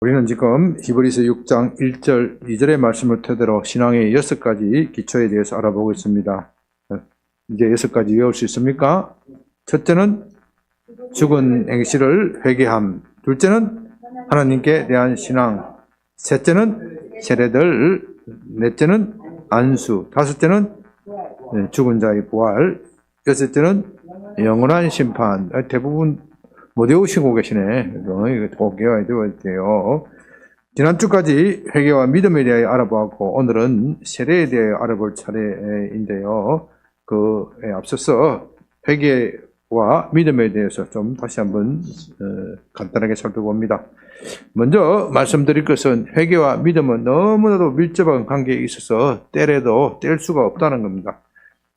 우리는 지금 히브리서 6장 1절, 2절의 말씀을 토대로 신앙의 6가지 기초에 대해서 알아보고 있습니다. 이제 6가지 외울 수 있습니까? 첫째는 죽은 행실을 회개함. 둘째는 하나님께 대한 신앙. 셋째는 세례들. 넷째는 안수. 다섯째는 죽은 자의 부활. 여섯째는 영원한 심판. 대부분 못 외우시고 계시네. 이거 꼭 외워야 돼요. 지난주까지 회개와 믿음에 대해 알아보았고, 오늘은 세례에 대해 알아볼 차례인데요. 앞서서 회개와 믿음에 대해서 좀 다시 한번 간단하게 살펴봅니다. 먼저 말씀드릴 것은 회개와 믿음은 너무나도 밀접한 관계에 있어서 떼래도 뗄 수가 없다는 겁니다.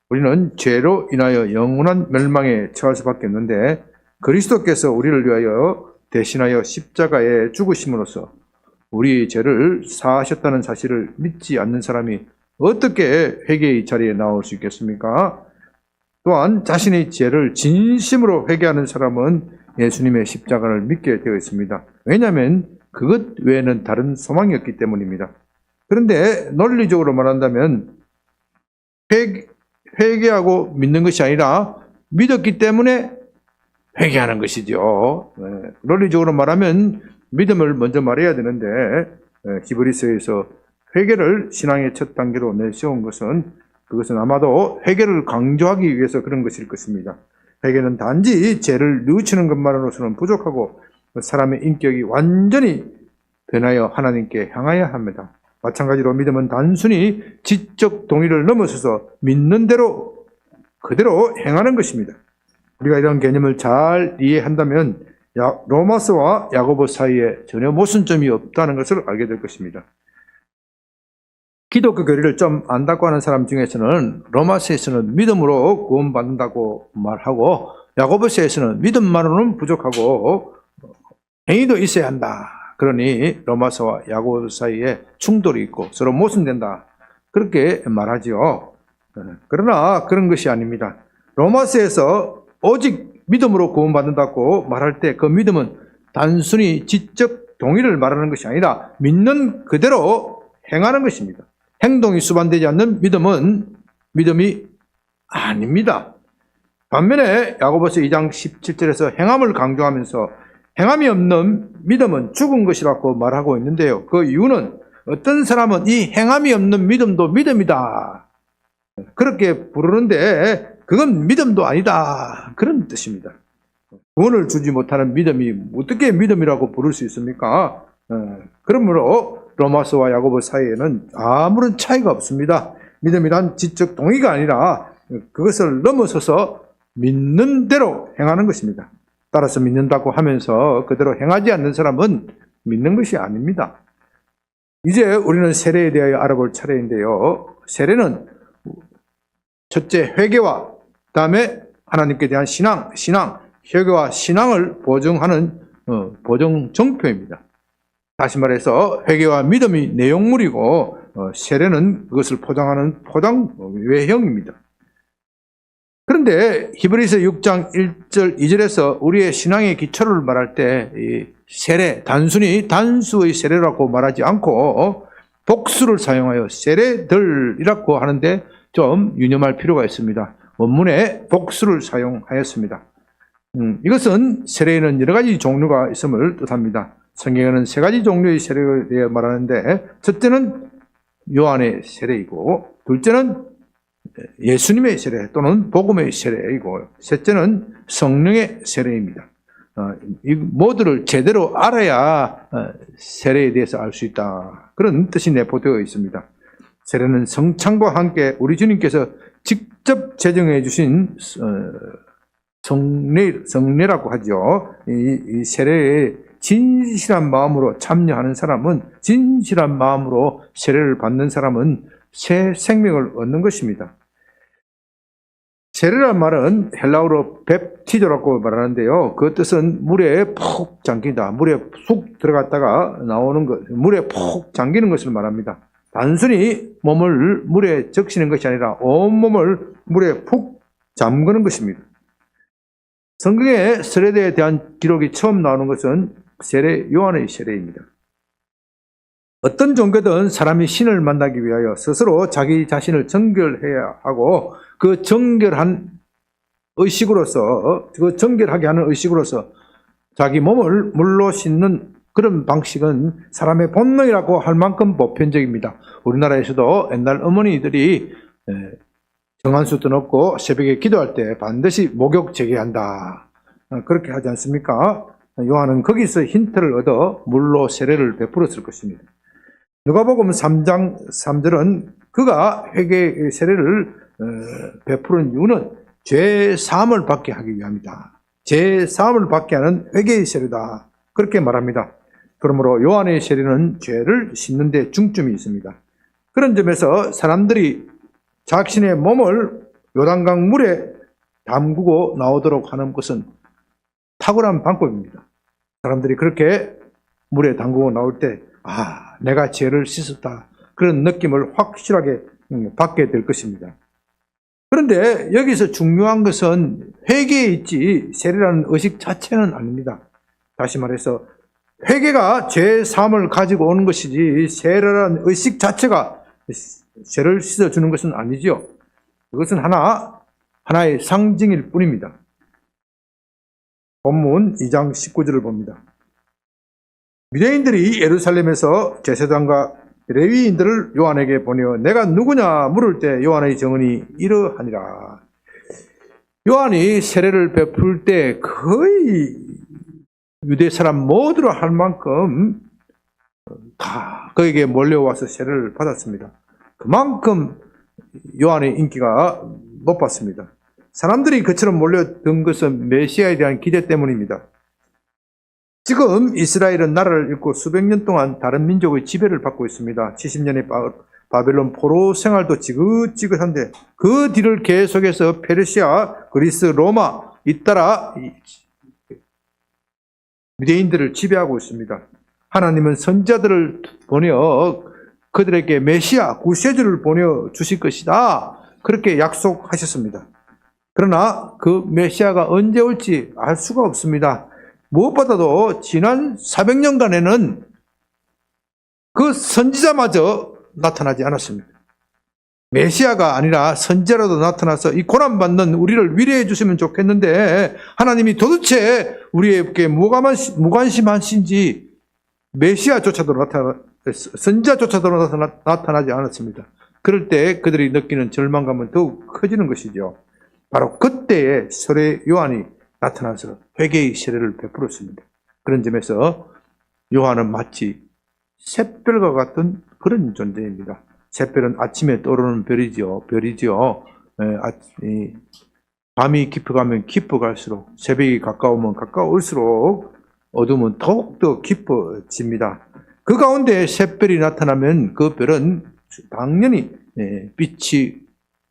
우리는 죄로 인하여 영원한 멸망에 처할 수밖에 없는데, 그리스도께서 우리를 위하여 대신하여 십자가에 죽으심으로써 우리 죄를 사하셨다는 사실을 믿지 않는 사람이 어떻게 회개의 자리에 나올 수 있겠습니까? 또한 자신의 죄를 진심으로 회개하는 사람은 예수님의 십자가를 믿게 되어 있습니다. 왜냐하면 그것 외에는 다른 소망이 없기 때문입니다. 그런데 논리적으로 말한다면 회개하고 믿는 것이 아니라 믿었기 때문에 회개하는 것이죠. 논리적으로 말하면 믿음을 먼저 말해야 되는데, 히브리서에서 회개를 신앙의 첫 단계로 내세운 그것은 아마도 회개를 강조하기 위해서 그런 것일 것입니다. 회개는 단지 죄를 뉘우치는 것만으로서는 부족하고 사람의 인격이 완전히 변하여 하나님께 향하여야 합니다. 마찬가지로 믿음은 단순히 지적 동의를 넘어서서 믿는 대로 그대로 행하는 것입니다. 우리가 이런 개념을 잘 이해한다면 로마서와 야고보 사이에 전혀 모순점이 없다는 것을 알게 될 것입니다. 기독교 교리를 좀 안다고 하는 사람 중에서는 로마서에서는 믿음으로 구원받는다고 말하고, 야고보서에서는 믿음만으로는 부족하고 행위도 있어야 한다. 그러니 로마서와 야고보 사이에 충돌이 있고 서로 모순된다. 그렇게 말하지요. 그러나 그런 것이 아닙니다. 로마서에서 오직 믿음으로 구원받는다고 말할 때 그 믿음은 단순히 지적 동의를 말하는 것이 아니라 믿는 그대로 행하는 것입니다. 행동이 수반되지 않는 믿음은 믿음이 아닙니다. 반면에 야고보서 2장 17절에서 행함을 강조하면서 행함이 없는 믿음은 죽은 것이라고 말하고 있는데요. 그 이유는 어떤 사람은 이 행함이 없는 믿음도 믿음이다, 그렇게 부르는데 그건 믿음도 아니다, 그런 뜻입니다. 구원을 주지 못하는 믿음이 어떻게 믿음이라고 부를 수 있습니까? 그러므로 로마서와 야고보 사이에는 아무런 차이가 없습니다. 믿음이란 지적 동의가 아니라 그것을 넘어서서 믿는 대로 행하는 것입니다. 따라서 믿는다고 하면서 그대로 행하지 않는 사람은 믿는 것이 아닙니다. 이제 우리는 세례에 대하여 알아볼 차례인데요. 세례는 첫째 회개와 다음에 하나님께 대한 신앙, 회개와 신앙을 보증하는 보증 정표입니다. 다시 말해서 회개와 믿음이 내용물이고 세례는 그것을 포장하는 포장 외형입니다. 그런데 히브리서 6장 1절 2절에서 우리의 신앙의 기초를 말할 때 이 세례, 단순히 단수의 세례라고 말하지 않고 복수를 사용하여 세례들이라고 하는데 좀 유념할 필요가 있습니다. 원문에 복수를 사용하였습니다. 이것은 세례에는 여러 가지 종류가 있음을 뜻합니다. 성경에는 세 가지 종류의 세례에 대해 말하는데, 첫째는 요한의 세례이고, 둘째는 예수님의 세례 또는 복음의 세례이고, 셋째는 성령의 세례입니다. 이 모두를 제대로 알아야 세례에 대해서 알 수 있다, 그런 뜻이 내포되어 있습니다. 세례는 성찬과 함께 우리 주님께서 직접 제정해 주신 성례라고 하죠. 이 세례에 진실한 마음으로 참여하는 사람은, 진실한 마음으로 세례를 받는 사람은 새 생명을 얻는 것입니다. 세례란 말은 헬라어로 뵙티조라고 말하는데요. 그 뜻은 물에 푹 잠긴다, 물에 푹 들어갔다가 나오는 것, 물에 푹 잠기는 것을 말합니다. 단순히 몸을 물에 적시는 것이 아니라 온몸을 물에 푹 잠그는 것입니다. 성경에 세례에 대한 기록이 처음 나오는 것은 세례 요한의 세례입니다. 어떤 종교든 사람이 신을 만나기 위하여 스스로 자기 자신을 정결해야 하고 그 정결한 의식으로서, 그 정결하게 하는 의식으로서 자기 몸을 물로 씻는 그런 방식은 사람의 본능이라고 할 만큼 보편적입니다. 우리나라에서도 옛날 어머니들이 정한수 떠놓고 새벽에 기도할 때 반드시 목욕 재개한다, 그렇게 하지 않습니까? 요한은 거기서 힌트를 얻어 물로 세례를 베풀었을 것입니다. 누가복음 3장 3절은 그가 회개 세례를 베푸는 이유는 죄 사함을 받게 하기 위함이다. 죄 사함을 받게 하는 회개의 세례다, 그렇게 말합니다. 그러므로 요한의 세례는 죄를 씻는 데 중점이 있습니다. 그런 점에서 사람들이 자신의 몸을 요단강 물에 담그고 나오도록 하는 것은 탁월한 방법입니다. 사람들이 그렇게 물에 담그고 나올 때 내가 죄를 씻었다, 그런 느낌을 확실하게 받게 될 것입니다. 그런데 여기서 중요한 것은 회개에 있지 세례라는 의식 자체는 아닙니다. 다시 말해서 회개가 죄 사함을 가지고 오는 것이지 세례라는 의식 자체가 죄를 씻어주는 것은 아니지요. 그것은 하나의 상징일 뿐입니다. 본문 2장 19절을 봅니다. 유대인들이 예루살렘에서 제사장과 레위인들을 요한에게 보내어 내가 누구냐 물을 때 요한의 정언이 이러하니라. 요한이 세례를 베풀 때 거의 유대 사람 모두로 할 만큼 다 그에게 몰려와서 세례를 받았습니다. 그만큼 요한의 인기가 높았습니다. 사람들이 그처럼 몰려든 것은 메시아에 대한 기대 때문입니다. 지금 이스라엘은 나라를 잃고 수백 년 동안 다른 민족의 지배를 받고 있습니다. 70년의 바벨론 포로 생활도 지긋지긋한데 그 뒤를 계속해서 페르시아, 그리스, 로마 잇따라 유대인들을 지배하고 있습니다. 하나님은 선지자들을 보내어 그들에게 메시아, 구세주를 보내어 주실 것이다, 그렇게 약속하셨습니다. 그러나 그 메시아가 언제 올지 알 수가 없습니다. 무엇보다도 지난 400년간에는 그 선지자마저 나타나지 않았습니다. 메시아가 아니라 선지자라도 나타나서 이 고난받는 우리를 위로해 주시면 좋겠는데 하나님이 도대체 우리에게 무관심하신지 메시아조차도 선지자조차도 나타나지 않았습니다. 그럴 때 그들이 느끼는 절망감은 더욱 커지는 것이죠. 바로 그때에 세례 요한이 나타나서 회개의 세례를 베풀었습니다. 그런 점에서 요한은 마치 샛별과 같은 그런 존재입니다. 샛별은 아침에 떠오르는 별이지요. 밤이 깊어가면 깊어갈수록, 새벽이 가까우면 가까울수록 어둠은 더욱더 깊어집니다. 그 가운데 샛별이 나타나면 그 별은 당연히 빛이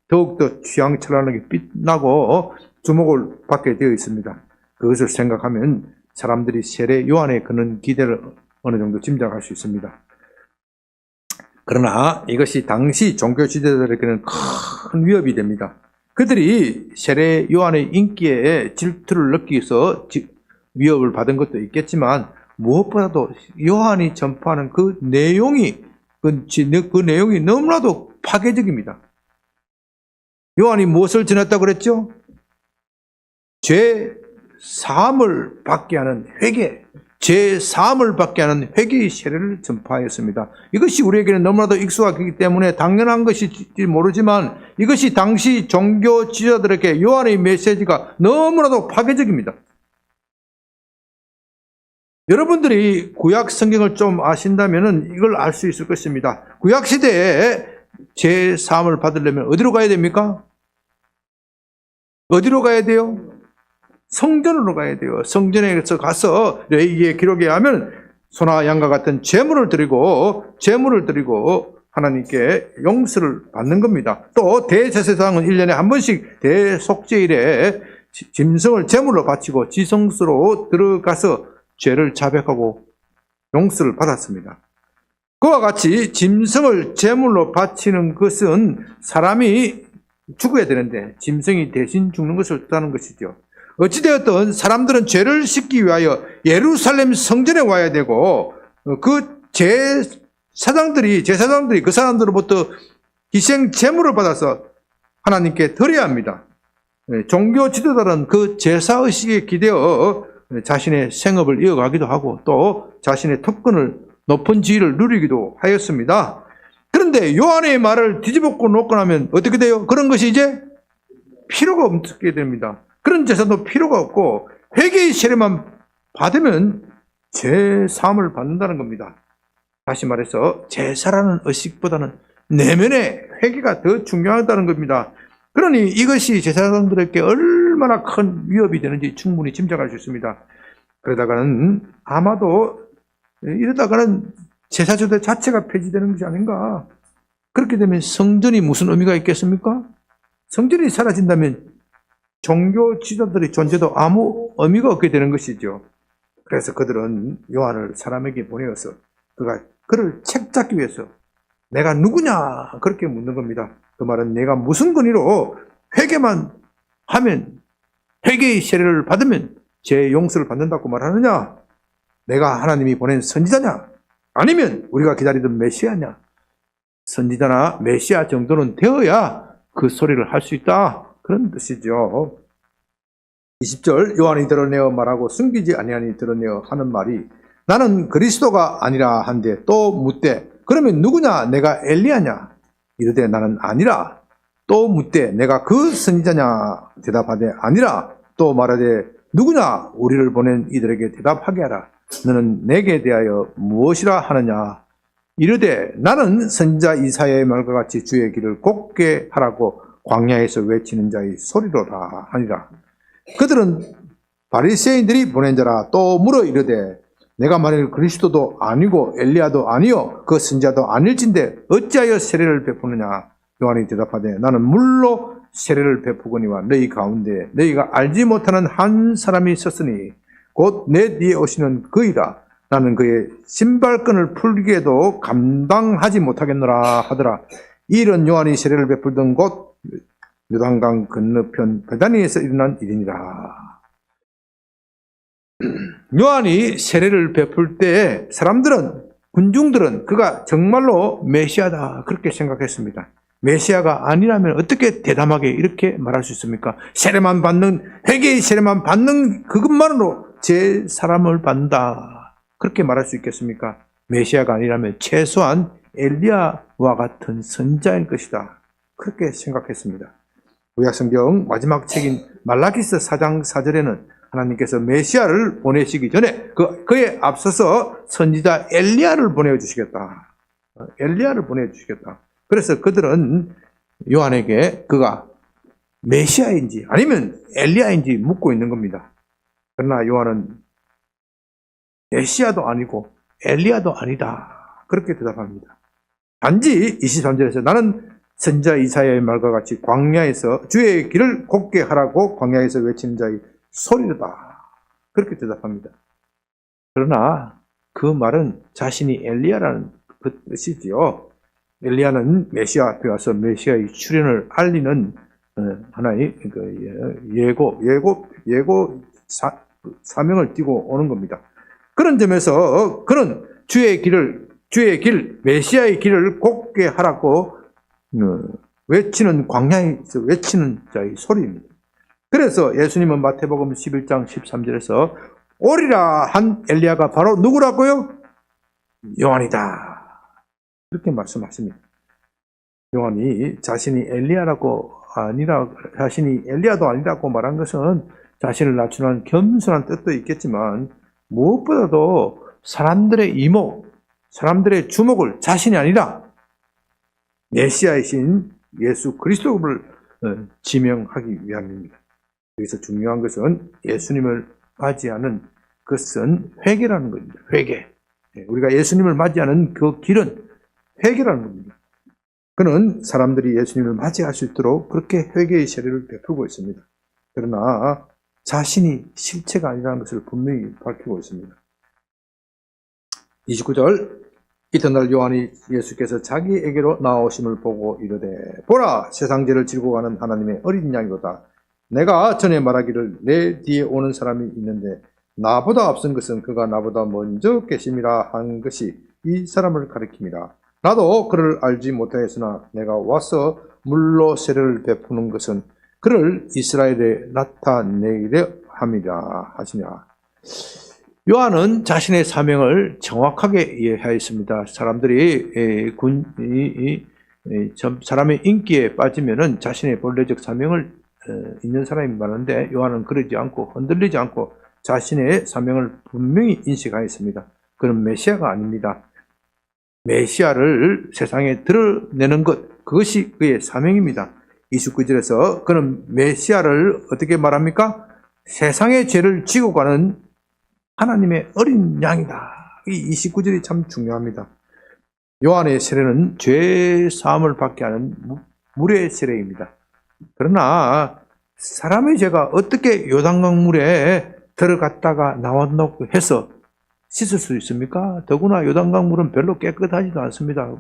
더욱더 취향찬란하게 빛나고 주목을 받게 되어 있습니다. 그것을 생각하면 사람들이 세례 요한에 그는 기대를 어느 정도 짐작할 수 있습니다. 그러나 이것이 당시 종교 지도자들에게는 큰 위협이 됩니다. 그들이 세례 요한의 인기에 질투를 느끼면서 위협을 받은 것도 있겠지만 무엇보다도 요한이 전파하는 그 내용이 너무나도 파괴적입니다. 요한이 무엇을 전했다고 그랬죠? 죄 사함을 받게 하는 회개, 죄 사함을 받게 하는 회개의 세례를 전파하였습니다. 이것이 우리에게는 너무나도 익숙하기 때문에 당연한 것일지 모르지만 이것이 당시 종교 지도자들에게 요한의 메시지가 너무나도 파괴적입니다. 여러분들이 구약 성경을 좀 아신다면 이걸 알 수 있을 것입니다. 구약 시대에 죄 사함을 받으려면 어디로 가야 됩니까? 어디로 가야 돼요? 성전으로 가야 돼요. 성전에서 가서 레위기의 기록에 하면 소나 양과 같은 제물을 드리고 하나님께 용서를 받는 겁니다. 또 대제사장은 1년에 한 번씩 대속죄일에 짐승을 제물로 바치고 지성소로 들어가서 죄를 자백하고 용서를 받았습니다. 그와 같이 짐승을 제물로 바치는 것은 사람이 죽어야 되는데 짐승이 대신 죽는 것을 뜻하는 것이죠. 어찌되었든 사람들은 죄를 씻기 위하여 예루살렘 성전에 와야 되고 그 죄 제사장들이 그 사람들로부터 희생 제물을 받아서 하나님께 드려야 합니다. 종교 지도자들은 그 제사의식에 기대어 자신의 생업을 이어가기도 하고 또 자신의 특권을 높은 지위를 누리기도 하였습니다. 그런데 요한의 말을 뒤집고 놓고 나면 어떻게 돼요? 그런 것이 이제 필요가 없게 됩니다. 그런 제사도 필요가 없고 회개의 세례만 받으면 죄사함을 받는다는 겁니다. 다시 말해서 제사라는 의식보다는 내면의 회개가 더 중요하다는 겁니다. 그러니 이것이 제사장들에게 얼마나 큰 위협이 되는지 충분히 짐작할 수 있습니다. 그러다가는 아마도 이러다가는 제사제도 자체가 폐지되는 것이 아닌가. 그렇게 되면 성전이 무슨 의미가 있겠습니까? 성전이 사라진다면 종교 지도자들의 존재도 아무 의미가 없게 되는 것이죠. 그래서 그들은 요한을 사람에게 보내어서 그를 책잡기 위해서 내가 누구냐 그렇게 묻는 겁니다. 그 말은 내가 무슨 권위로 회개만 하면 회개의 세례를 받으면 죄 용서를 받는다고 말하느냐? 내가 하나님이 보낸 선지자냐? 아니면 우리가 기다리던 메시아냐? 선지자나 메시아 정도는 되어야 그 소리를 할 수 있다. 그런 뜻이죠. 20절 요한이 드러내어 말하고 숨기지 아니하니 드러내어 하는 말이 나는 그리스도가 아니라 한데 또 묻되 그러면 누구냐? 내가 엘리야냐? 이르되 나는 아니라. 또 묻되 내가 그 선지자냐? 대답하되 아니라. 또 말하되 누구냐? 우리를 보낸 이들에게 대답하게 하라. 너는 내게 대하여 무엇이라 하느냐? 이르되 나는 선지자 이사야의 말과 같이 주의 길을 곱게 하라고 광야에서 외치는 자의 소리로라 하니라. 그들은 바리새인들이 보낸 자라. 또 물어 이르되 내가 만일 그리스도도 아니고 엘리야도 아니요 그 선지자도 아닐진데 어찌하여 세례를 베푸느냐? 요한이 대답하되 나는 물로 세례를 베푸거니와 너희 가운데 너희가 알지 못하는 한 사람이 있었으니 곧 내 뒤에 오시는 그이라. 나는 그의 신발끈을 풀기에도 감당하지 못하겠노라 하더라. 이런 요한이 세례를 베풀던 곳 요단강 건너편 베다니에서 일어난 일이니라. 요한이 세례를 베풀 때 군중들은 그가 정말로 메시아다 그렇게 생각했습니다. 메시아가 아니라면 어떻게 대담하게 이렇게 말할 수 있습니까? 회개의 세례만 받는 그것만으로 제 사람을 받는다 그렇게 말할 수 있겠습니까? 메시아가 아니라면 최소한 엘리야와 같은 선지자일 것이다 그렇게 생각했습니다. 구약성경 마지막 책인 말라기서 4장 4절에는 하나님께서 메시아를 보내시기 전에 그에 앞서서 선지자 엘리야를 보내주시겠다. 그래서 그들은 요한에게 그가 메시아인지 아니면 엘리야인지 묻고 있는 겁니다. 그러나 요한은 메시아도 아니고 엘리야도 아니다. 그렇게 대답합니다. 단지 23절에서 나는 선지자 이사야의 말과 같이 광야에서 주의 길을 곱게 하라고 광야에서 외치는 자의 소리다. 그렇게 대답합니다. 그러나 그 말은 자신이 엘리야라는 그 뜻이지요. 엘리야는 메시아 앞에 와서 메시아의 출현을 알리는 하나의 사명을 띠고 오는 겁니다. 그런 점에서 그는 주의 길, 메시아의 길을 곱게 하라고 외치는 광야에서 외치는 자의 소리입니다. 그래서 예수님은 마태복음 11장 13절에서 오리라 한 엘리야가 바로 누구라고요? 요한이다. 그렇게 말씀하십니다. 요한이 자신이 엘리야도 아니라고 말한 것은 자신을 낮추는 겸손한 뜻도 있겠지만 무엇보다도 사람들의 사람들의 주목을 자신이 아니라 메시아이신 예수 그리스도를 지명하기 위함입니다. 여기서 중요한 것은 예수님을 맞이하는 것은 회개라는 겁니다. 회개. 우리가 예수님을 맞이하는 그 길은 회개라는 겁니다. 그는 사람들이 예수님을 맞이할 수 있도록 그렇게 회개의 세례를 베풀고 있습니다. 그러나 자신이 실체가 아니라는 것을 분명히 밝히고 있습니다. 29절 이튿날 요한이 예수께서 자기에게로 나오심을 보고 이르되 보라 세상 죄를 지고 가는 하나님의 어린 양이로다. 내가 전에 말하기를 내 뒤에 오는 사람이 있는데 나보다 앞선 것은 그가 나보다 먼저 계심이라 한 것이 이 사람을 가리킵니다. 나도 그를 알지 못하였으나 내가 와서 물로 세례를 베푸는 것은 그를 이스라엘에 나타내려 함이라 하시냐. 요한은 자신의 사명을 정확하게 이해하였습니다. 사람들이 사람의 인기에 빠지면은 자신의 본래적 사명을 있는 사람이 많은데 요한은 그러지 않고 흔들리지 않고 자신의 사명을 분명히 인식하였습니다. 그는 메시아가 아닙니다. 메시아를 세상에 드러내는 것, 그것이 그의 사명입니다. 29절에서 그는 메시아를 어떻게 말합니까? 세상의 죄를 지고 가는 하나님의 어린 양이다. 이 29절이 참 중요합니다. 요한의 세례는 죄 사함을 받게 하는 물의 세례입니다. 그러나 사람의 죄가 어떻게 요단강 물에 들어갔다가 나왔다고 해서 씻을 수 있습니까? 더구나 요단강 물은 별로 깨끗하지도 않습니다.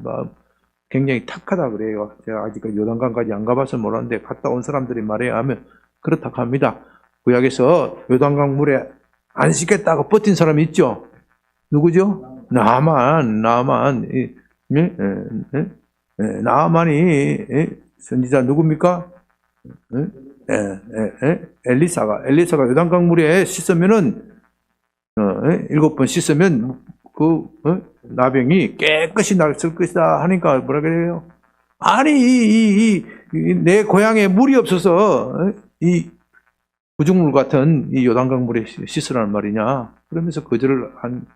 굉장히 탁하다 그래요. 제가 아직 요단강까지 안 가봐서 모르는데 갔다 온 사람들이 말해야 하면 그렇다고 합니다. 구약에서 요단강 물에 안 씻겠다고 버틴 사람이 있죠? 누구죠? 나만이 선지자 누굽니까? 엘리사가 요단강 물에 씻으면은 7번 씻으면 나병이 깨끗이 낫을 것이다 하니까 뭐라 그래요? 아니 내 고향에 물이 없어서 이 부중물 같은 이 요단강 물에 씻으라는 말이냐? 그러면서 거절을 한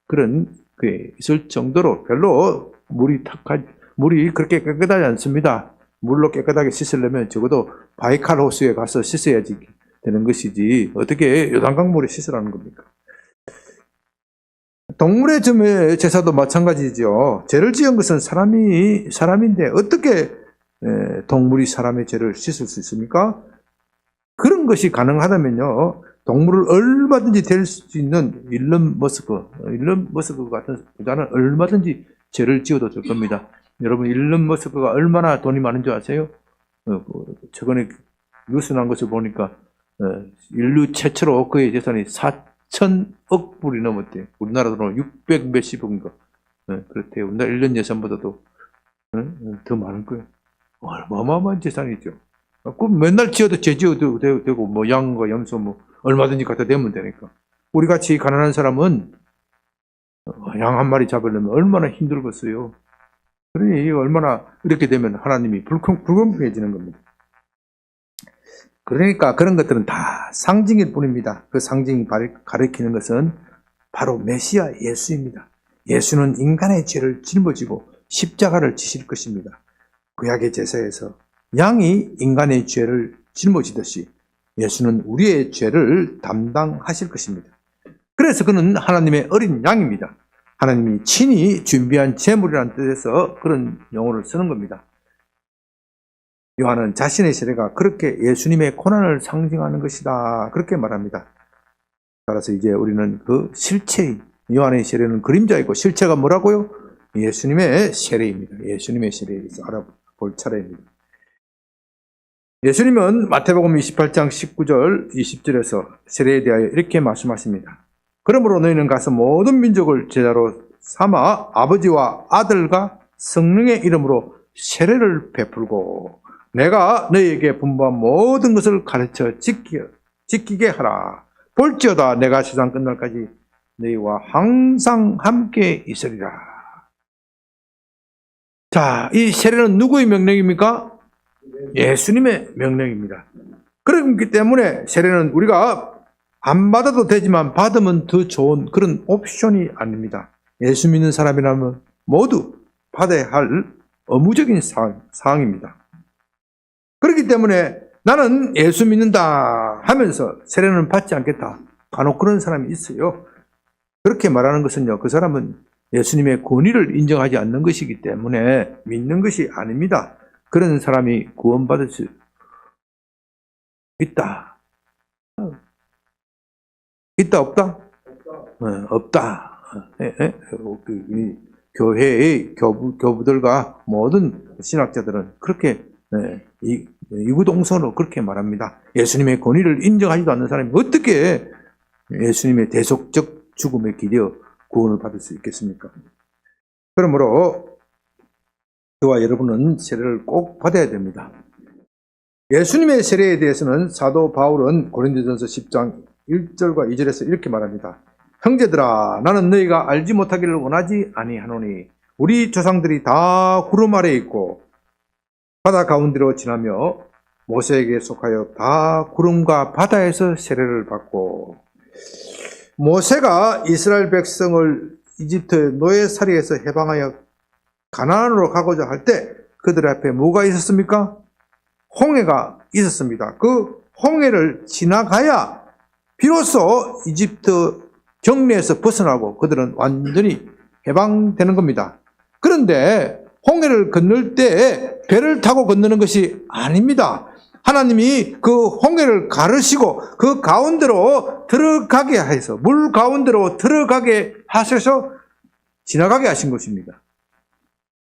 그런 게 있을 정도로 별로 물이 그렇게 깨끗하지 않습니다. 물로 깨끗하게 씻으려면 적어도 바이칼 호수에 가서 씻어야지 되는 것이지 어떻게 요단강 물에 씻으라는 겁니까? 동물의 제사도 마찬가지죠. 죄를 지은 것은 사람인데 어떻게 동물이 사람의 죄를 씻을 수 있습니까? 그런 것이 가능하다면요, 동물을 얼마든지 될 수 있는 일론 머스크 같은 부자는 얼마든지 죄를 지어도 될 겁니다. 여러분, 일론 머스크가 얼마나 돈이 많은 줄 아세요? 최근에 뉴스 난 것을 보니까 인류 최초로 그의 재산이 4천억 불이 넘었대요. 우리나라 돈으로 600 몇십억인가. 그렇대요. 우리나라 1년 예산보다도 더 많을 거예요. 어마어마한 재산이죠. 그 맨날 지어도 죄 지어도 되고, 뭐, 양과 염소, 뭐, 얼마든지 갖다 대면 되니까. 우리 같이 가난한 사람은 양 한 마리 잡으려면 얼마나 힘들겠어요. 그러니, 얼마나 이렇게 되면 하나님이 불공평해지는 겁니다. 그러니까 그런 것들은 다 상징일 뿐입니다. 그 상징이 가리키는 것은 바로 메시아 예수입니다. 예수는 인간의 죄를 짊어지고 십자가를 지실 것입니다. 구약의 제사에서 양이 인간의 죄를 짊어지듯이 예수는 우리의 죄를 담당하실 것입니다. 그래서 그는 하나님의 어린 양입니다. 하나님이 친히 준비한 제물이라는 뜻에서 그런 용어를 쓰는 겁니다. 요한은 자신의 세례가 그렇게 예수님의 고난을 상징하는 것이다, 그렇게 말합니다. 따라서 이제 우리는 그 실체인 요한의 세례는 그림자이고 실체가 뭐라고요? 예수님의 세례입니다. 예수님의 세례에 대해서 알아볼 차례입니다. 예수님은 마태복음 28장 19절 20절에서 세례에 대하여 이렇게 말씀하십니다. 그러므로 너희는 가서 모든 민족을 제자로 삼아 아버지와 아들과 성령의 이름으로 세례를 베풀고 내가 너희에게 분부한 모든 것을 가르쳐 지키게 하라. 볼지어다 내가 세상 끝날까지 너희와 항상 함께 있으리라. 자, 이 세례는 누구의 명령입니까? 예수님의 명령입니다. 그렇기 때문에 세례는 우리가 안 받아도 되지만 받으면 더 좋은 그런 옵션이 아닙니다. 예수 믿는 사람이라면 모두 받아야 할 의무적인 사항입니다. 그렇기 때문에 나는 예수 믿는다 하면서 세례는 받지 않겠다, 간혹 그런 사람이 있어요. 그렇게 말하는 것은요, 그 사람은 예수님의 권위를 인정하지 않는 것이기 때문에 믿는 것이 아닙니다. 그런 사람이 구원받을 수 있다. 있다, 없다? 없다. 교회의 교부들과 모든 신학자들은 그렇게 이구동성으로 그렇게 말합니다. 예수님의 권위를 인정하지도 않는 사람이 어떻게 예수님의 대속적 죽음에 기대어 구원을 받을 수 있겠습니까? 그러므로 저와 여러분은 세례를 꼭 받아야 됩니다. 예수님의 세례에 대해서는 사도 바울은 고린도전서 10장 1절과 2절에서 이렇게 말합니다. 형제들아, 나는 너희가 알지 못하기를 원하지 아니하노니 우리 조상들이 다 구름 아래에 있고 바다 가운데로 지나며 모세에게 속하여 다 구름과 바다에서 세례를 받고, 모세가 이스라엘 백성을 이집트의 노예살이에서 해방하여 가나안으로 가고자 할 때 그들 앞에 뭐가 있었습니까? 홍해가 있었습니다. 그 홍해를 지나가야 비로소 이집트 경리에서 벗어나고 그들은 완전히 해방되는 겁니다. 그런데 홍해를 건널 때 배를 타고 건너는 것이 아닙니다. 하나님이 그 홍해를 가르시고 그 가운데로 들어가게 해서, 물 가운데로 들어가게 하셔서 지나가게 하신 것입니다.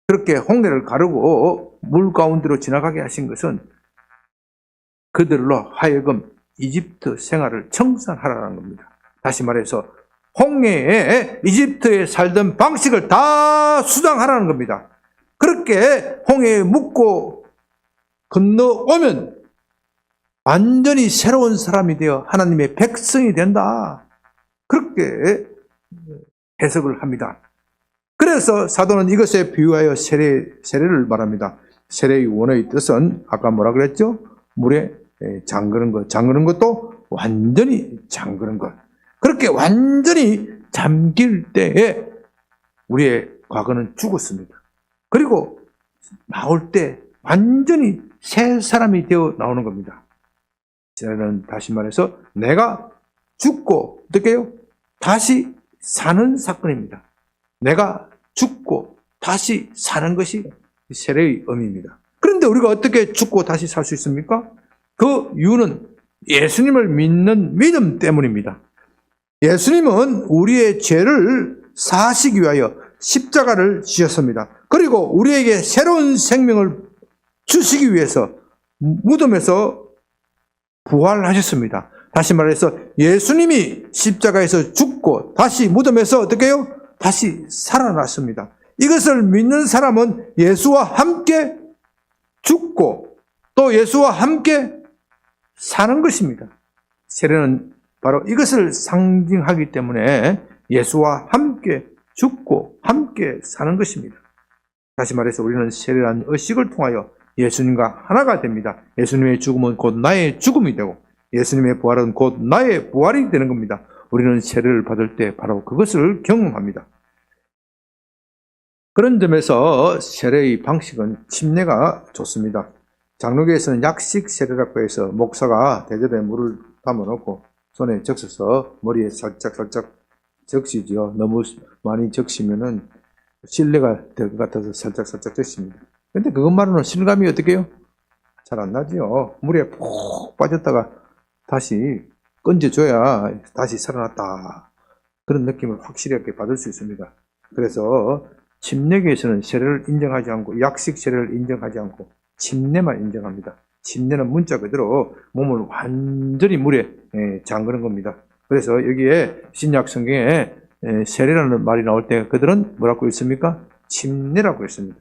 그렇게 홍해를 가르고 물 가운데로 지나가게 하신 것은 그들로 하여금 이집트 생활을 청산하라는 겁니다. 다시 말해서 홍해에 이집트에 살던 방식을 다 수정하라는 겁니다. 그렇게 홍해에 묵고 건너오면 완전히 새로운 사람이 되어 하나님의 백성이 된다. 그렇게 해석을 합니다. 그래서 사도는 이것에 비유하여 세례를 말합니다. 세례의 원어의 뜻은 아까 뭐라 그랬죠? 물에 잠그는 것. 잠그는 것도 완전히 잠그는 것. 그렇게 완전히 잠길 때에 우리의 과거는 죽었습니다. 그리고 나올 때 완전히 새 사람이 되어 나오는 겁니다. 세례는 다시 말해서 내가 죽고 어떻게요? 다시 사는 사건입니다. 내가 죽고 다시 사는 것이 세례의 의미입니다. 그런데 우리가 어떻게 죽고 다시 살 수 있습니까? 그 이유는 예수님을 믿는 믿음 때문입니다. 예수님은 우리의 죄를 사하시기 위하여 십자가를 지셨습니다. 그리고 우리에게 새로운 생명을 주시기 위해서 무덤에서 부활하셨습니다. 다시 말해서 예수님이 십자가에서 죽고 다시 무덤에서 어떻게 해요? 다시 살아났습니다. 이것을 믿는 사람은 예수와 함께 죽고 또 예수와 함께 사는 것입니다. 세례는 바로 이것을 상징하기 때문에 예수와 함께 죽고 함께 사는 것입니다. 다시 말해서 우리는 세례라는 의식을 통하여 예수님과 하나가 됩니다. 예수님의 죽음은 곧 나의 죽음이 되고 예수님의 부활은 곧 나의 부활이 되는 겁니다. 우리는 세례를 받을 때 바로 그것을 경험합니다. 그런 점에서 세례의 방식은 침례가 좋습니다. 장로교에서는 약식 세례라고 해서 목사가 대접에 물을 담아놓고 손에 적셔서 머리에 살짝 적시지요. 너무 많이 적시면은 실례가 될 것 같아서 살짝 적십니다. 근데 그것만으로는 실감이 어떻게 해요? 잘 안 나지요. 물에 푹 빠졌다가 다시 건져줘야 다시 살아났다. 그런 느낌을 확실하게 받을 수 있습니다. 그래서 침례교에서는 세례를 인정하지 않고 약식 세례를 인정하지 않고 침례만 인정합니다. 침례는 문자 그대로 몸을 완전히 물에 잠그는 겁니다. 그래서 여기에 신약 성경에 세례라는 말이 나올 때 그들은 뭐라고 했습니까? 침례라고 했습니다.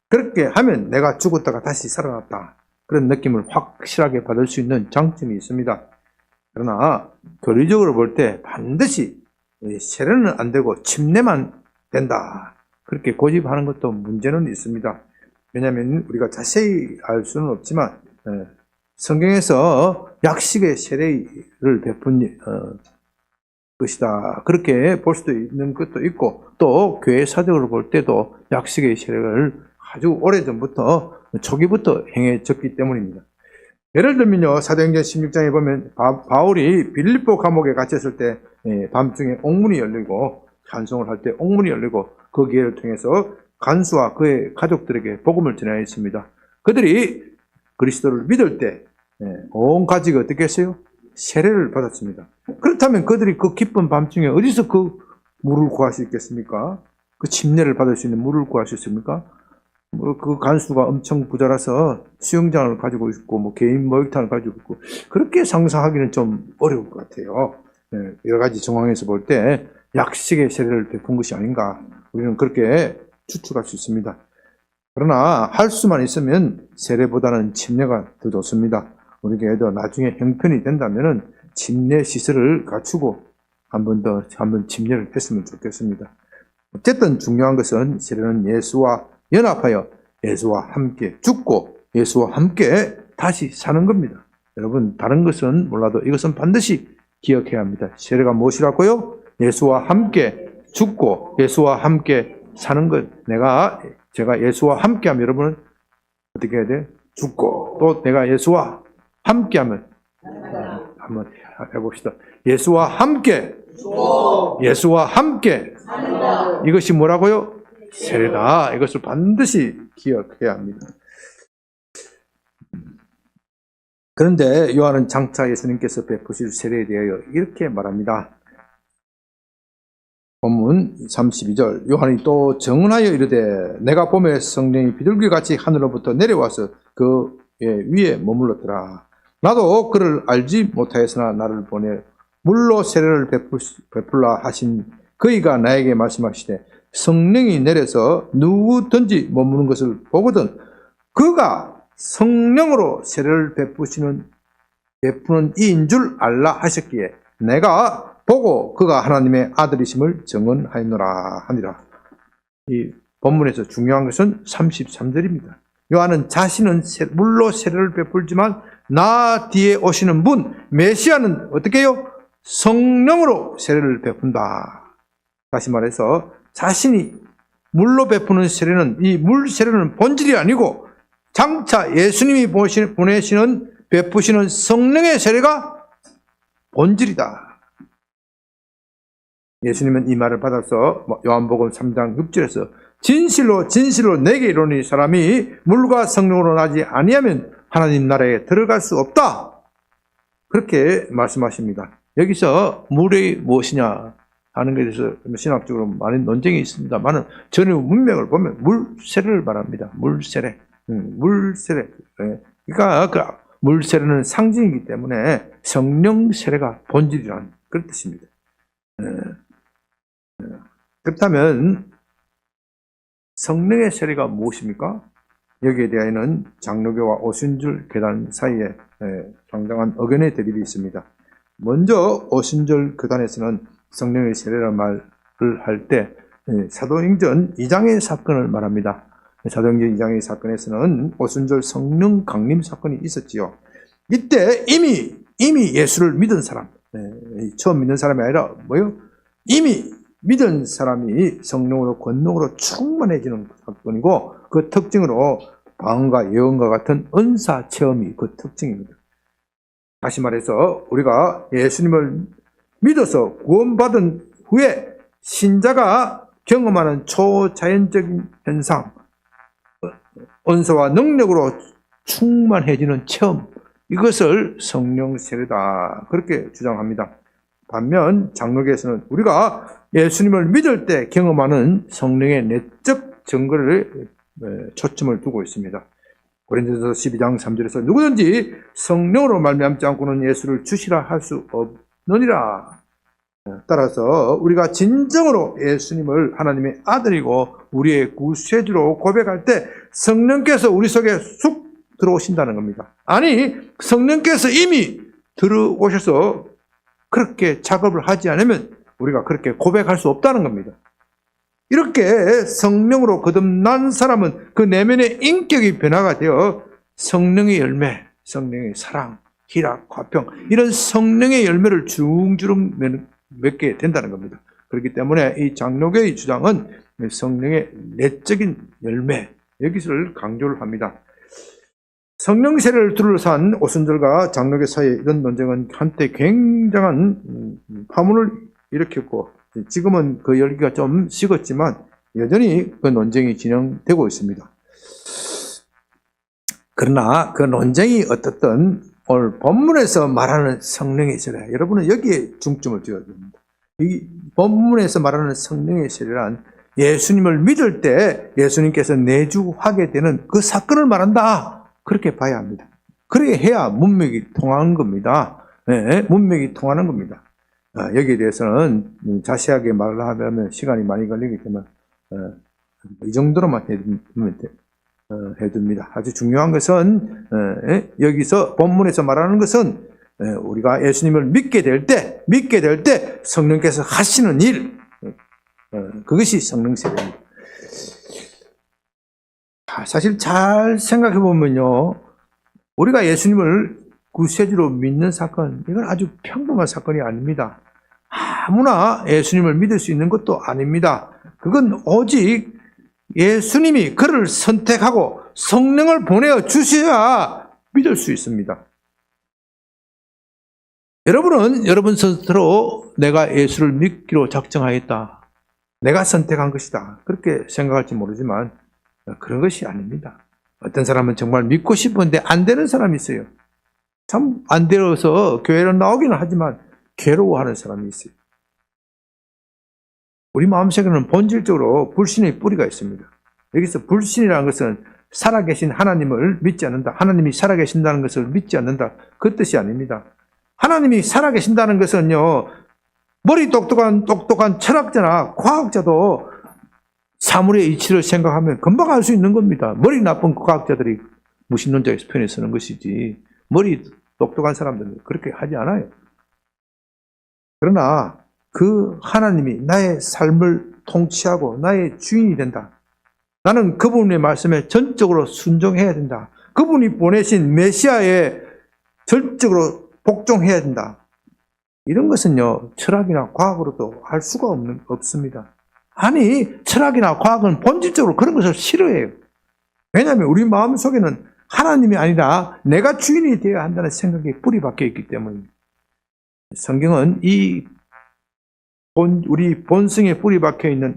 그렇게 하면 내가 죽었다가 다시 살아났다. 그런 느낌을 확실하게 받을 수 있는 장점이 있습니다. 그러나 교리적으로 볼 때 반드시 세례는 안 되고 침례만 된다. 그렇게 고집하는 것도 문제는 있습니다. 왜냐하면 우리가 자세히 알 수는 없지만 성경에서 약식의 세례를 베푼 것이다. 그렇게 볼 수도 있는 것도 있고 또 교회 사적으로 볼 때도 약식의 세례를 아주 오래전부터 초기부터 행해졌기 때문입니다. 예를 들면요, 사도행전 16장에 보면 바울이 빌립보 감옥에 갇혔을 때 밤중에 옥문이 열리고 찬송을 할 때 옥문이 열리고 그 기회를 통해서 간수와 그의 가족들에게 복음을 전하였습니다. 그들이 그리스도를 믿을 때 온 가지가 어떻게 했어요? 세례를 받았습니다. 그렇다면 그들이 그 기쁜 밤중에 어디서 그 물을 구할 수 있겠습니까? 그 침례를 받을 수 있는 물을 구할 수 있습니까? 그 간수가 엄청 부자라서 수영장을 가지고 있고 개인 목욕탕을 가지고 있고 그렇게 상상하기는 좀 어려울 것 같아요. 여러 가지 정황에서 볼 때 약식의 세례를 베푼 것이 아닌가, 우리는 그렇게 추측할 수 있습니다. 그러나 할 수만 있으면 세례보다는 침례가 더 좋습니다. 우리 교회도 나중에 형편이 된다면은 침례 시설을 갖추고 한번 침례를 했으면 좋겠습니다. 어쨌든 중요한 것은 세례는 예수와 연합하여 예수와 함께 죽고 예수와 함께 다시 사는 겁니다. 여러분, 다른 것은 몰라도 이것은 반드시 기억해야 합니다. 세례가 무엇이라고요? 예수와 함께 죽고 예수와 함께 사는 것. 제가 예수와 함께하면 여러분은 어떻게 해야 돼? 죽고, 또 내가 예수와 함께하면 한번 해봅시다. 예수와 함께, 예수와 함께. 이것이 뭐라고요? 세례다. 이것을 반드시 기억해야 합니다. 그런데 요한은 장차 예수님께서 베푸실 세례에 대하여 이렇게 말합니다. 본문 32절, 요한이 또 증언하여 이르되 내가 봄에 성령이 비둘기같이 하늘로부터 내려와서 그 위에 머물렀더라. 나도 그를 알지 못하였으나 나를 보내 물로 세례를 베풀라 하신 그이가 나에게 말씀하시되 성령이 내려서 누구든지 머무는 것을 보거든 그가 성령으로 세례를 베푸는 이인 줄 알라 하셨기에 내가 보고 그가 하나님의 아들이심을 증언하였노라 하니라. 이 본문에서 중요한 것은 33절입니다. 요한은 자신은 물로 세례를 베풀지만 나 뒤에 오시는 분 메시아는 어떻게 해요? 성령으로 세례를 베푼다. 다시 말해서 자신이 물로 베푸는 세례는, 이 물 세례는 본질이 아니고 장차 예수님이 보내시는 베푸시는 성령의 세례가 본질이다. 예수님은 이 말을 받아서 요한복음 3장 6절에서 진실로 진실로 내게 이르노니 사람이 물과 성령으로 나지 아니하면 하나님 나라에 들어갈 수 없다. 그렇게 말씀하십니다. 여기서 물이 무엇이냐 하는 것에 대해서 신학적으로 많은 논쟁이 있습니다만 전후 문맥을 보면 물세례를 말합니다. 물세례. 물세례. 그러니까 그 물세례는 상징이기 때문에 성령 세례가 본질이라는 그런 뜻입니다. 그렇다면 성령의 세례가 무엇입니까? 여기에 대하여는 장로교와 오순절 교단 사이에 상당한 의견의 대립이 있습니다. 먼저 오순절 교단에서는 성령의 세례라는 말을 할 때 사도행전 2장의 사건을 말합니다. 사도행전 2장의 사건에서는 오순절 성령 강림 사건이 있었지요. 이때 이미 예수를 믿은 사람, 처음 믿는 사람이 아니라 이미 믿은 사람이 성령으로 권능으로 충만해지는 사건이고 그 특징으로 방언과 예언과 같은 은사 체험이 그 특징입니다. 다시 말해서 우리가 예수님을 믿어서 구원받은 후에 신자가 경험하는 초자연적인 현상, 은사와 능력으로 충만해지는 체험, 이것을 성령 세례다 그렇게 주장합니다. 반면 장로교에서는 우리가 예수님을 믿을 때 경험하는 성령의 내적 증거를 초점을 두고 있습니다. 고린도전서 12장 3절에서 누구든지 성령으로 말미암지 않고는 예수를 주시라 할 수 없느니라. 따라서 우리가 진정으로 예수님을 하나님의 아들이고 우리의 구세주로 고백할 때 성령께서 우리 속에 쑥 들어오신다는 겁니다. 아니, 성령께서 이미 들어오셔서 그렇게 작업을 하지 않으면 우리가 그렇게 고백할 수 없다는 겁니다. 이렇게 성령으로 거듭난 사람은 그 내면의 인격이 변화가 되어 성령의 열매, 성령의 사랑, 희락, 화평 이런 성령의 열매를 주렁주렁 맺게 된다는 겁니다. 그렇기 때문에 이 장로교의 주장은 성령의 내적인 열매, 여기서를 강조를 합니다. 성령 세례를 둘러싼 오순절과 장로교 사이의 이런 논쟁은 한때 굉장한 파문을 일으켰고 지금은 그 열기가 좀 식었지만 여전히 그 논쟁이 진행되고 있습니다. 그러나 그 논쟁이 어떻든 오늘 본문에서 말하는 성령의 세례, 여러분은 여기에 중점을 둬야 됩니다. 이 본문에서 말하는 성령의 세례란 예수님을 믿을 때 예수님께서 내주하게 되는 그 사건을 말한다. 그렇게 봐야 합니다. 그래야 해야 문맥이 통하는 겁니다. 네, 문맥이 통하는 겁니다. 여기에 대해서는 자세하게 말을 하면 시간이 많이 걸리기 때문에 이 정도로만 해둡니다. 아주 중요한 것은 여기서 본문에서 말하는 것은 우리가 예수님을 믿게 될 때 성령께서 하시는 일, 그것이 성령 세례입니다. 사실 잘 생각해 보면요, 우리가 예수님을 구세주로 믿는 사건, 이건 아주 평범한 사건이 아닙니다. 아무나 예수님을 믿을 수 있는 것도 아닙니다. 그건 오직 예수님이 그를 선택하고 성령을 보내어 주셔야 믿을 수 있습니다. 여러분은 여러분 스스로 내가 예수를 믿기로 작정하였다, 내가 선택한 것이다, 그렇게 생각할지 모르지만 그런 것이 아닙니다. 어떤 사람은 정말 믿고 싶은데 안 되는 사람이 있어요. 참 안 되어서 교회를 나오기는 하지만 괴로워하는 사람이 있어요. 우리 마음속에는 본질적으로 불신의 뿌리가 있습니다. 여기서 불신이라는 것은 살아계신 하나님을 믿지 않는다, 하나님이 살아계신다는 것을 믿지 않는다, 그 뜻이 아닙니다. 하나님이 살아계신다는 것은요, 머리 똑똑한 철학자나 과학자도 사물의 이치를 생각하면 금방 알 수 있는 겁니다. 머리 나쁜 과학자들이 무신론자에서 표현해 쓰는 것이지, 머리 똑똑한 사람들은 그렇게 하지 않아요. 그러나 그 하나님이 나의 삶을 통치하고 나의 주인이 된다, 나는 그분의 말씀에 전적으로 순종해야 된다, 그분이 보내신 메시아에 전적으로 복종해야 된다, 이런 것은요, 철학이나 과학으로도 알 수가 없습니다. 아니, 철학이나 과학은 본질적으로 그런 것을 싫어해요. 왜냐하면 우리 마음속에는 하나님이 아니라 내가 주인이 되어야 한다는 생각이 뿌리 박혀 있기 때문입니다. 성경은 우리 본성에 뿌리 박혀 있는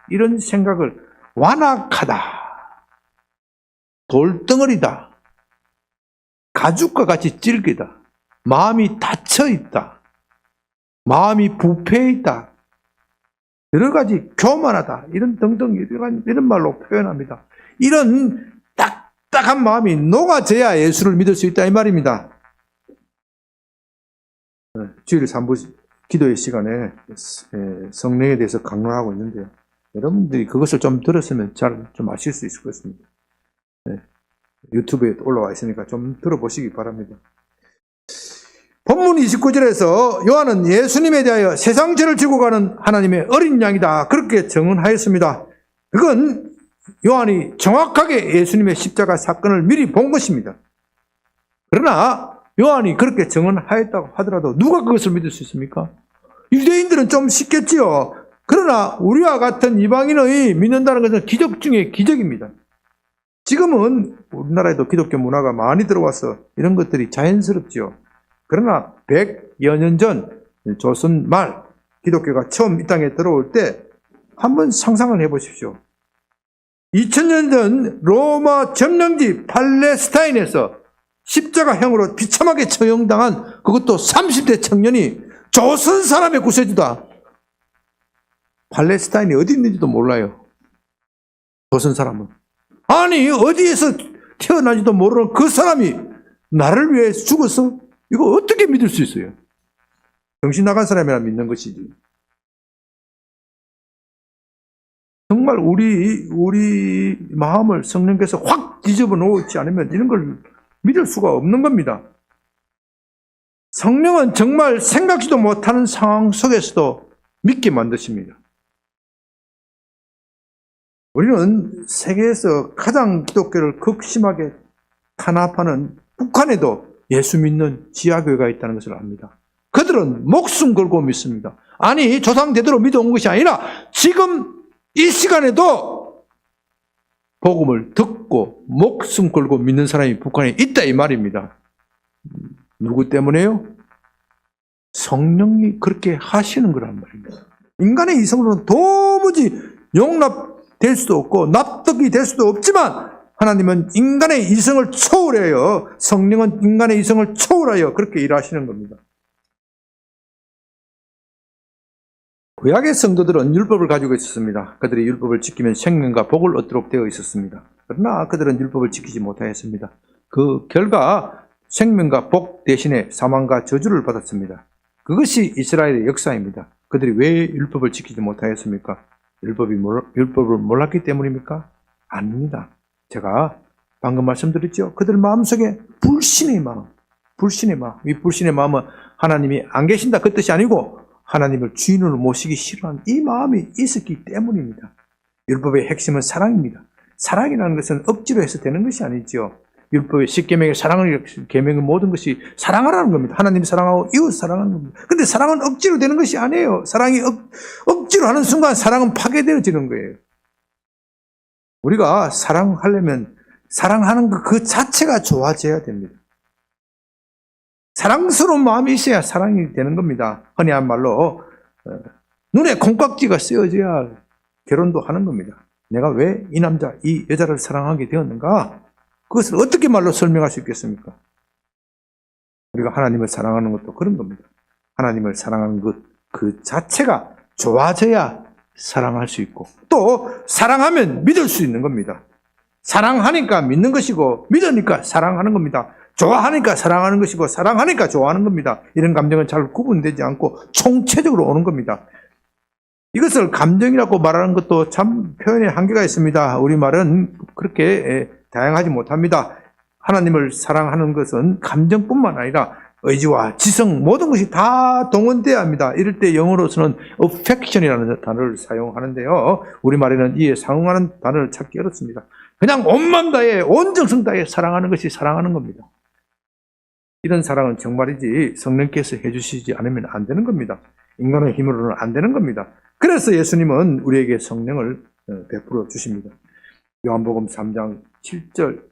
이런 생각을 완악하다, 돌덩어리다, 가죽과 같이 질기다, 마음이 닫혀 있다, 마음이 부패해 있다, 여러 가지 교만하다, 이런 등등 이런 말로 표현합니다. 이런 딱딱한 마음이 녹아져야 예수를 믿을 수 있다, 이 말입니다. 주일 3부 기도의 시간에 성령에 대해서 강론하고 있는데요, 여러분들이 그것을 좀 들었으면 좀 아실 수 있을 것 같습니다. 유튜브에 올라와 있으니까 좀 들어보시기 바랍니다. 본문 29절에서 요한은 예수님에 대하여 세상 죄를 지고 가는 하나님의 어린 양이다, 그렇게 정언하였습니다. 그건 요한이 정확하게 예수님의 십자가 사건을 미리 본 것입니다. 그러나 요한이 그렇게 정언하였다고 하더라도 누가 그것을 믿을 수 있습니까? 유대인들은 좀 쉽겠지요. 그러나 우리와 같은 이방인의 믿는다는 것은 기적 중에 기적입니다. 지금은 우리나라에도 기독교 문화가 많이 들어와서 이런 것들이 자연스럽지요. 그러나 100여 년 전 조선 말 기독교가 처음 이 땅에 들어올 때 한번 상상을 해보십시오. 2000년 전 로마 점령지 팔레스타인에서 십자가형으로 비참하게 처형당한 그것도 30대 청년이 조선 사람의 구세주다. 팔레스타인이 어디 있는지도 몰라요, 조선 사람은. 아니, 어디에서 태어나지도 모르는 그 사람이 나를 위해 죽었어? 이거 어떻게 믿을 수 있어요? 정신 나간 사람이라 믿는 것이지. 정말 우리 마음을 성령께서 확 뒤집어 놓지 않으면 이런 걸 믿을 수가 없는 겁니다. 성령은 정말 생각지도 못하는 상황 속에서도 믿게 만드십니다. 우리는 세계에서 가장 기독교를 극심하게 탄압하는 북한에도 예수 믿는 지하교회가 있다는 것을 압니다. 그들은 목숨 걸고 믿습니다. 아니, 조상 대대로 믿어온 것이 아니라 지금 이 시간에도 복음을 듣고 목숨 걸고 믿는 사람이 북한에 있다, 이 말입니다. 누구 때문에요? 성령이 그렇게 하시는 거란 말입니다. 인간의 이성으로는 도무지 용납될 수도 없고 납득이 될 수도 없지만 하나님은 인간의 이성을 초월해요. 성령은 인간의 이성을 초월하여 그렇게 일하시는 겁니다. 구약의 성도들은 율법을 가지고 있었습니다. 그들이 율법을 지키면 생명과 복을 얻도록 되어 있었습니다. 그러나 그들은 율법을 지키지 못하였습니다. 그 결과 생명과 복 대신에 사망과 저주를 받았습니다. 그것이 이스라엘의 역사입니다. 그들이 왜 율법을 지키지 못하였습니까? 율법을 몰랐기 때문입니까? 아닙니다. 제가 방금 말씀드렸죠. 그들 마음속에 불신의 마음, 이 불신의 마음은 하나님이 안 계신다 그 뜻이 아니고 하나님을 주인으로 모시기 싫어하는 이 마음이 있었기 때문입니다. 율법의 핵심은 사랑입니다. 사랑이라는 것은 억지로 해서 되는 것이 아니죠. 율법의 10계명의 사랑을 계명의 모든 것이 사랑하라는 겁니다. 하나님 사랑하고 이웃 사랑하는 겁니다. 근데 사랑은 억지로 되는 것이 아니에요. 사랑이 억지로 하는 순간 사랑은 파괴되어지는 거예요. 우리가 사랑하려면 사랑하는 그 자체가 좋아져야 됩니다. 사랑스러운 마음이 있어야 사랑이 되는 겁니다. 흔히 한 말로 눈에 콩깍지가 쓰여져야 결혼도 하는 겁니다. 내가 왜 이 남자, 이 여자를 사랑하게 되었는가? 그것을 어떻게 말로 설명할 수 있겠습니까? 우리가 하나님을 사랑하는 것도 그런 겁니다. 하나님을 사랑하는 것 그 자체가 좋아져야 사랑할 수 있고 또 사랑하면 믿을 수 있는 겁니다. 사랑하니까 믿는 것이고 믿으니까 사랑하는 겁니다. 좋아하니까 사랑하는 것이고 사랑하니까 좋아하는 겁니다. 이런 감정은 잘 구분되지 않고 총체적으로 오는 겁니다. 이것을 감정이라고 말하는 것도 참 표현의 한계가 있습니다. 우리말은 그렇게 다양하지 못합니다. 하나님을 사랑하는 것은 감정뿐만 아니라 의지와 지성 모든 것이 다 동원되어야 합니다. 이럴 때 영어로서는 affection이라는 단어를 사용하는데요. 우리말에는 이에 상응하는 단어를 찾기 어렵습니다. 그냥 온맘 다해 온 정성 다해 사랑하는 것이 사랑하는 겁니다. 이런 사랑은 정말이지 성령께서 해주시지 않으면 안 되는 겁니다. 인간의 힘으로는 안 되는 겁니다. 그래서 예수님은 우리에게 성령을 베풀어 주십니다. 요한복음 3장 37절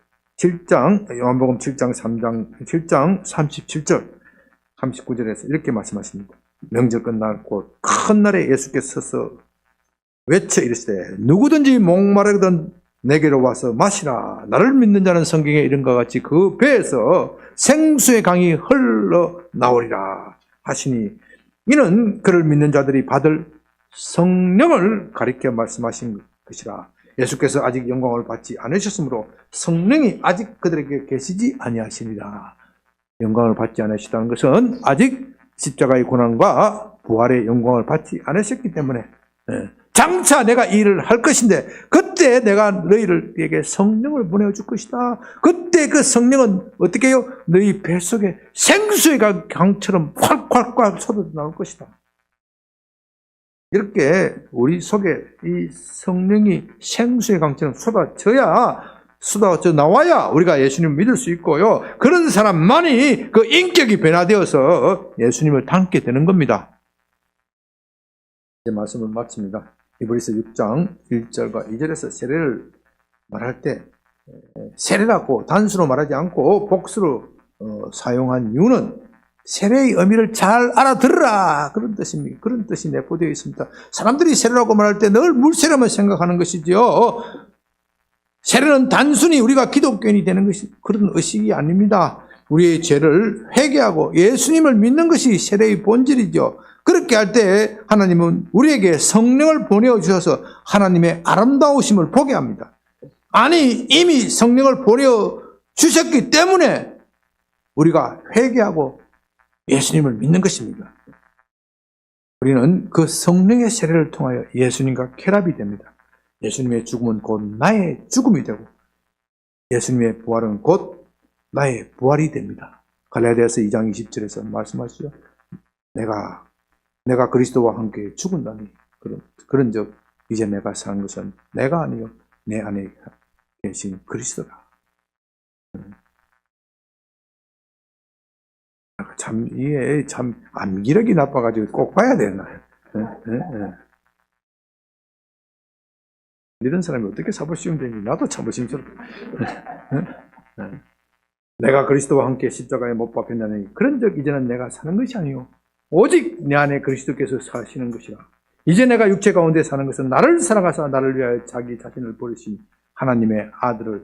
39절에서 이렇게 말씀하십니다. 명절 끝날 곧 큰 날에 예수께서 서서 외쳐 이르시되 누구든지 목마르거든 내게로 와서 마시라. 나를 믿는 자는 성경에 이른 것 같이 그 배에서 생수의 강이 흘러나오리라 하시니 이는 그를 믿는 자들이 받을 성령을 가리켜 말씀하신 것이라. 예수께서 아직 영광을 받지 않으셨으므로 성령이 아직 그들에게 계시지 아니하시니라. 영광을 받지 않으시다는 것은 아직 십자가의 고난과 부활의 영광을 받지 않으셨기 때문에 장차 내가 이 일을 할 것인데 그때 내가 너희들에게 성령을 보내줄 것이다. 그때 그 성령은 어떻게 해요? 너희 뱃속에 생수의 강처럼 콸콸콸 쏟아져 나올 것이다. 이렇게 우리 속에 이 성령이 생수의 강처럼 쏟아져 나와야 우리가 예수님을 믿을 수 있고요. 그런 사람만이 그 인격이 변화되어서 예수님을 닮게 되는 겁니다. 이제 말씀을 마칩니다. 히브리서 6장 1절과 2절에서 세례를 말할 때 세례라고 단수로 말하지 않고 복수로 사용한 이유는 세례의 의미를 잘 알아들으라 그런 뜻입니다. 그런 뜻이 내포되어 있습니다. 사람들이 세례라고 말할 때 늘 물세례만 생각하는 것이죠. 세례는 단순히 우리가 기독교인이 되는 것이 그런 의식이 아닙니다. 우리의 죄를 회개하고 예수님을 믿는 것이 세례의 본질이죠. 그렇게 할 때 하나님은 우리에게 성령을 보내주셔서 하나님의 아름다우심을 보게 합니다. 아니 이미 성령을 보내주셨기 때문에 우리가 회개하고 예수님을 믿는 것입니다. 우리는 그 성령의 세례를 통하여 예수님과 결합이 됩니다. 예수님의 죽음은 곧 나의 죽음이 되고 예수님의 부활은 곧 나의 부활이 됩니다. 갈라디아서 2장 20절에서 말씀하시죠. 내가 그리스도와 함께 죽은다니 그런즉 이제 내가 사는 것은 내가 아니요 내 안에 계신 그리스도라. 이게 참 암기력이 나빠가지고 꼭 봐야 되나. 이런 사람이 어떻게 자부심 되니? 나도 자부심스럽다. 내가 그리스도와 함께 십자가에 못 박혔나니 그런즉 이제는 내가 사는 것이 아니요 오직 내 안에 그리스도께서 사시는 것이라. 이제 내가 육체 가운데 사는 것은 나를 사랑하사 나를 위하여 자기 자신을 버리신 하나님의 아들을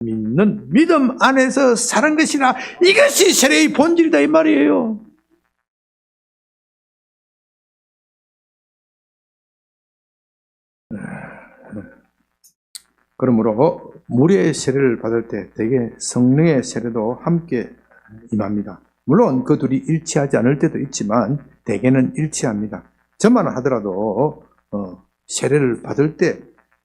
믿는 믿음 안에서 사는 것이라. 이것이 세례의 본질이다 이 말이에요. 그러므로 물의 세례를 받을 때 대개 성령의 세례도 함께 임합니다. 물론 그 둘이 일치하지 않을 때도 있지만 대개는 일치합니다. 저만 하더라도 세례를 받을 때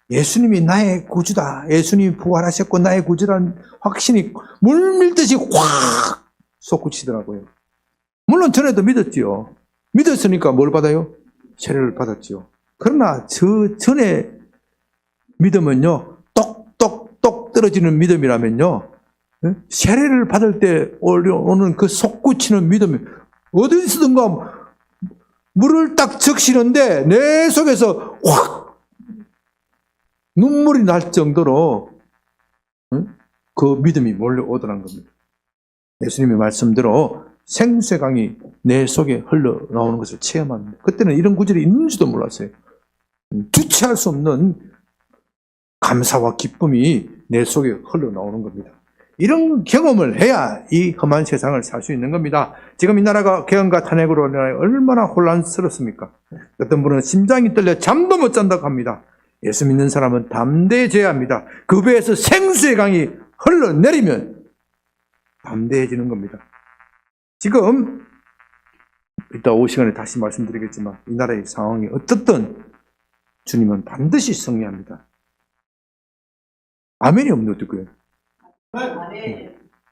예수님이 나의 구주다, 예수님이 부활하셨고 나의 구주라는 확신이 물밀듯이 확 솟구치더라고요. 물론 전에도 믿었지요. 믿었으니까 뭘 받아요? 세례를 받았지요. 그러나 저 전에 믿음은요, 똑똑똑 떨어지는 믿음이라면요, 세례를 받을 때 오는 그 솟구치는 믿음이 어디서든가 물을 딱 적시는데 내 속에서 확 눈물이 날 정도로 그 믿음이 몰려오더란 겁니다. 예수님의 말씀대로 생수강이 내 속에 흘러나오는 것을 체험합니다. 그때는 이런 구절이 있는지도 몰랐어요. 주체할 수 없는 감사와 기쁨이 내 속에 흘러나오는 겁니다. 이런 경험을 해야 이 험한 세상을 살 수 있는 겁니다. 지금 이 나라가 개헌과 탄핵으로 인하여 얼마나 혼란스럽습니까? 어떤 분은 심장이 떨려 잠도 못 잔다고 합니다. 예수 믿는 사람은 담대해져야 합니다. 그 배에서 생수의 강이 흘러내리면 담대해지는 겁니다. 지금 이따 오후 시간에 다시 말씀드리겠지만 이 나라의 상황이 어떻든 주님은 반드시 승리합니다. 아멘이 없는 어떨 거예요?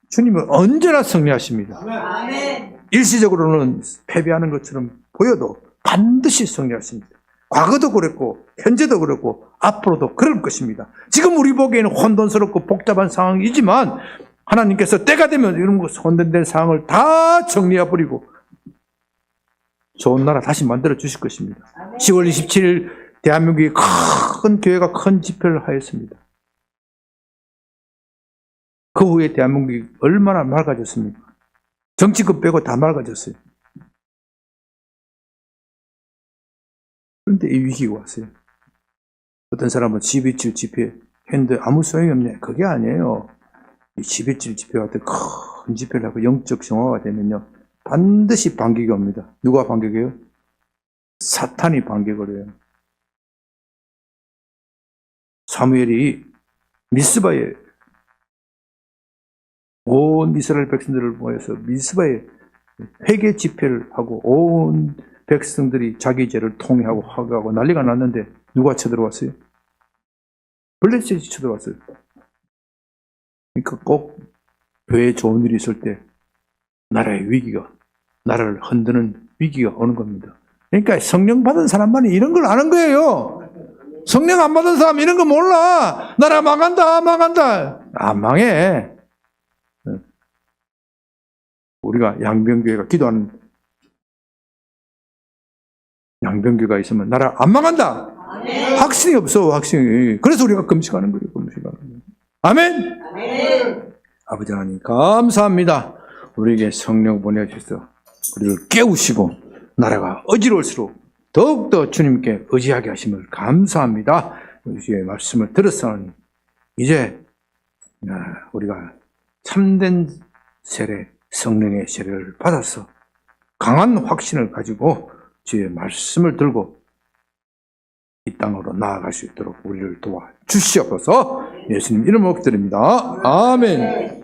주님은 언제나 승리하십니다. 일시적으로는 패배하는 것처럼 보여도 반드시 승리하십니다. 과거도 그랬고 현재도 그랬고 앞으로도 그럴 것입니다. 지금 우리 보기에는 혼돈스럽고 복잡한 상황이지만 하나님께서 때가 되면 이런 거 혼돈된 상황을 다 정리해버리고 좋은 나라 다시 만들어 주실 것입니다. 10월 27일 대한민국의 큰 교회가 큰 집회를 하였습니다. 그 후에 대한민국이 얼마나 맑아졌습니까? 정치급 빼고 다 맑아졌어요. 그런데 이 위기가 왔어요. 어떤 사람은 10.27 집회 했는데 아무 소용이 없네. 그게 아니에요. 이 10.27 집회 같은 큰 집회를 하고 영적 정화가 되면요, 반드시 반격이 옵니다. 누가 반격해요? 사탄이 반격을 해요. 사무엘이 미스바에 온 이스라엘 백성들을 모여서 미스바에 회개 집회를 하고 온 백성들이 자기 죄를 통회하고 화가하고 난리가 났는데 누가 쳐들어왔어요? 블레셋이 쳐들어왔어요. 그러니까 꼭 교회에 좋은 일이 있을 때 나라의 위기가, 나라를 흔드는 위기가 오는 겁니다. 그러니까 성령 받은 사람만이 이런 걸 아는 거예요. 성령 안 받은 사람 이런 거 몰라. 나라 망한다, 망한다. 안 망해. 우리가 양병교회가 기도하는 양병교회가 있으면 나라 안 망한다. 아멘. 확신이 없어, 확신이. 그래서 우리가 금식하는 거예요, 금식하는 거예요. 아멘? 아멘. 아버지 하나님 감사합니다. 우리에게 성령 보내주셔서 우리를 깨우시고 나라가 어지러울수록 더욱더 주님께 의지하게 하심을 감사합니다. 우리의 말씀을 들었사오니 이제 우리가 참된 세례, 성령의 세례를 받아서 강한 확신을 가지고 주의 말씀을 들고 이 땅으로 나아갈 수 있도록 우리를 도와주시옵소서. 예수님 이름으로 기도드립니다. 아멘.